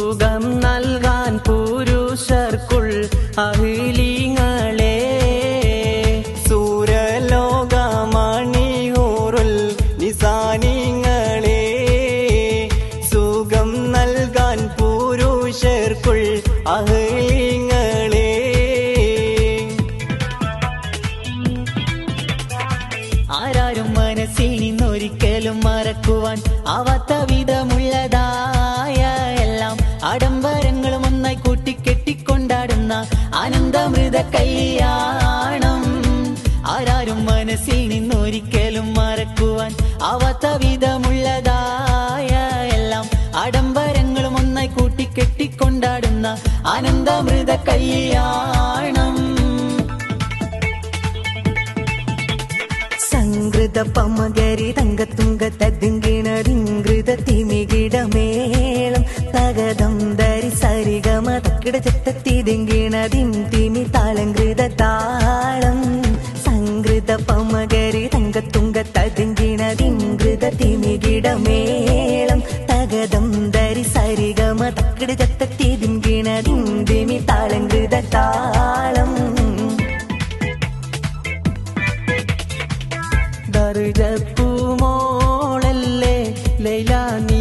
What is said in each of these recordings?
സുഖം നൽകാൻ പുരുഷർക്കുൾ അഹ്ലിങ്ങളെ സൂരലോകമണിയൂറുൽ നിസാനിങ്ങളെ സുഖം നൽകാൻ പുരുഷർക്കുൾ അഹ്ലിങ്ങളെ ആരാരും മനസ്സിൽ നിന്നൊരിക്കലും മറക്കുവാൻ ആവാത്ത വിധമുള്ളതായ എല്ലാം ആഡംബരങ്ങളും ഒന്നായി കൂട്ടിക്കെട്ടിക്കൊണ്ടാടുന്ന ആനന്ദമൃത കല്യാണം ആരാരും മനസ്സിൽ നിന്നൊരിക്കലും മറക്കുവാൻ ആവാത്ത വിധമുള്ളതായ എല്ലാം ആഡംബരങ്ങളും ഒന്നായി കൂട്ടിക്കെട്ടിക്കൊണ്ടാടുന്ന ആനന്ദമൃത കല്യാണം സംഗൃത പമകരി തങ്കത്തുങ്ക തദ്ദിങ്കിണറിങ്കൃത തിമികിടമേളം തകതം ധരി സരിഗമ തക്കിട ചെത്തത്തിതിങ്കിണതിം തിമി താളങ്കൃത താളം സംഗൃത പമകരി തങ്കത്തുങ്ക തദ്ദിങ്കിണതിങ്കൃത തിമികിടമേളം തകതം ധരി സരിഗമ തക്കിട ചെത്തത്തിതിങ്കിണതിം തിമി താളങ്കൃത താളം ദർജപ്പൂമോളല്ലേ ലൈല നീ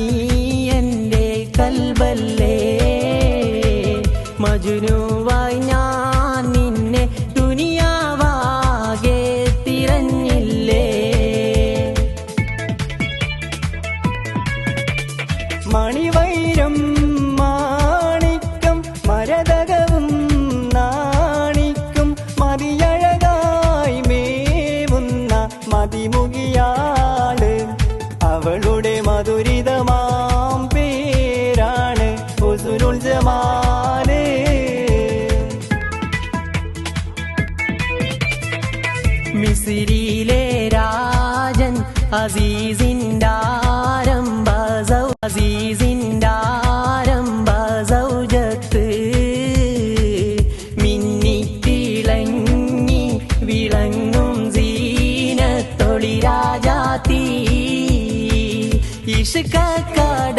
എൻ്റെ കൽബല്ലേ മജ്നുവായി ഞാൻ നിന്നെ ദുനിയാവാകെ തിരഞ്ഞില്ലേ മണിവൈരം മാണിക്കം മരതകവും നാണിക്കും മതിയഴകായി മേവുന്ന മതിമുകിയാള് അവളുടെ മധുരിതമാം പേരാണ് ഹുസ്നുൽ ജമാല് മിസ്രിയിലെ രാജൻ അസീസിൻ്റെ ആരംഭ സൗജത്ത് മിന്നിത്തിളങ്ങി വിളങ്ങും സീനത്തൊളി രാജാത്തി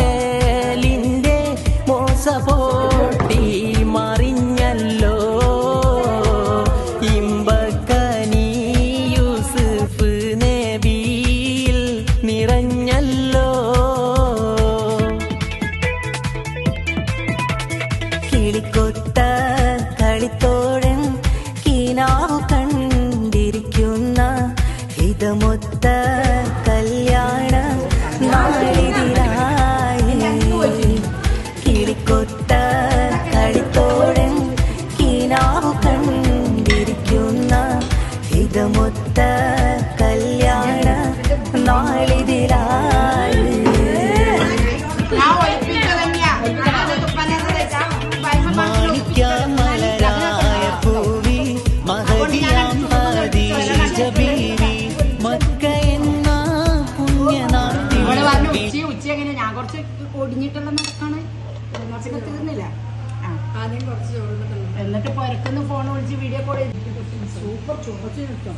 ഇഷ്കക്കടലിൻ്റെ മോസപോട്ടി മറിഞ്ഞല്ലോ ഇമ്പക്കനി യൂസുഫ് നബിയിൽ നിറഞ്ഞല്ലോ കിളിക്കൊത്ത കളിത്തോഴൻ കിനാവു കണ്ടിരിക്കുന്ന ഹിതമൊത്ത കല്യാണ നാളിതിരായി കിളിക്കൊത്ത കളിത്തോഴൻ കിനാവു കണ്ടിരിക്കുന്ന ഹിതമൊത്ത കല്യാണ നാളിതിരായി മാണിക്യമലരായ പൂവി മഹദിയാം ഖദീജ ബീവി മക്ക എന്ന പുണ്യനാട്ടിൽ ഉച്ച എങ്ങനെ ഞാൻ കുറച്ച് ഒടിഞ്ഞിട്ടുള്ള നോക്കാണ് കുറച്ചൊക്കെ തീർന്നില്ല എന്നിട്ട് പുറത്തുനിന്ന് ഫോൺ വിളിച്ച് വീഡിയോ കോൾ സൂപ്പർ ചുമച്ച് നിർത്തും